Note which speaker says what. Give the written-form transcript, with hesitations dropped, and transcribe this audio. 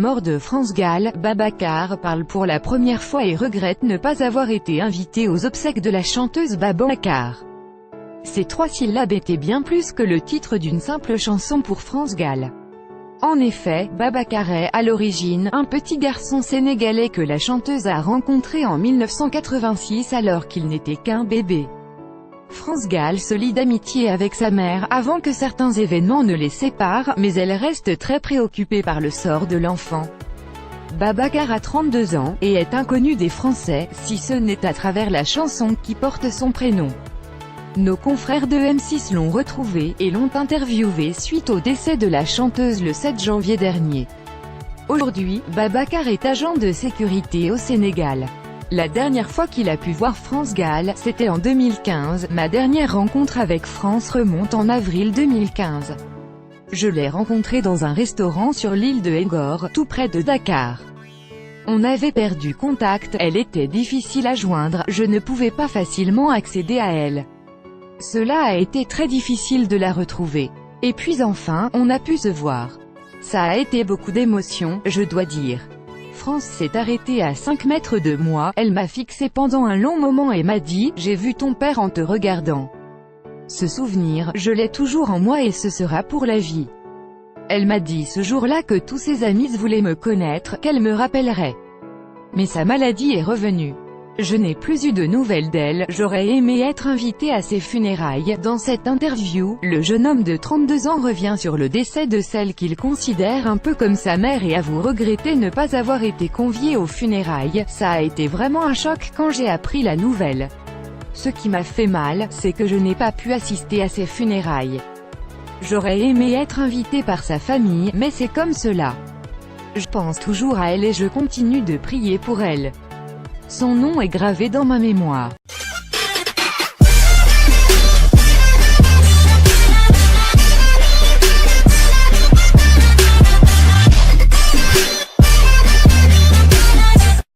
Speaker 1: mort de France Gall, Babacar parle pour la première fois et regrette ne pas avoir été invité aux obsèques de la chanteuse Babacar. Ces 3 syllabes étaient bien plus que le titre d'une simple chanson pour France Gall. En effet, Babacar est, à l'origine, un petit garçon sénégalais que la chanteuse a rencontré en 1986 alors qu'il n'était qu'un bébé. France Gall se lie d'amitié avec sa mère, avant que certains événements ne les séparent, mais elle reste très préoccupée par le sort de l'enfant. Babacar a 32 ans, et est inconnu des Français, si ce n'est à travers la chanson qui porte son prénom. Nos confrères de M6 l'ont retrouvé, et l'ont interviewé suite au décès de la chanteuse le 7 janvier dernier. Aujourd'hui, Babacar est agent de sécurité au Sénégal. La dernière fois qu'il a pu voir France Gall, c'était en 2015, ma dernière rencontre avec France remonte en avril 2015. Je l'ai rencontrée dans un restaurant sur l'île de Ngor, tout près de Dakar. On avait perdu contact, elle était difficile à joindre, je ne pouvais pas facilement accéder à elle. Cela a été très difficile de la retrouver. Et puis enfin, on a pu se voir. Ça a été beaucoup d'émotions, je dois dire. France s'est arrêtée à 5 mètres de moi, elle m'a fixé pendant un long moment et m'a dit « J'ai vu ton père en te regardant ». Ce souvenir, je l'ai toujours en moi et ce sera pour la vie. Elle m'a dit ce jour-là que tous ses amis voulaient me connaître, qu'elle me rappellerait. Mais sa maladie est revenue. Je n'ai plus eu de nouvelles d'elle, j'aurais aimé être invité à ses funérailles. Dans cette interview, le jeune homme de 32 ans revient sur le décès de celle qu'il considère un peu comme sa mère et avoue regretter ne pas avoir été convié aux funérailles. Ça a été vraiment un choc quand j'ai appris la nouvelle. Ce qui m'a fait mal, c'est que je n'ai pas pu assister à ses funérailles. J'aurais aimé être invité par sa famille, mais c'est comme cela. Je pense toujours à elle et je continue de prier pour elle. Son nom est gravé dans ma mémoire.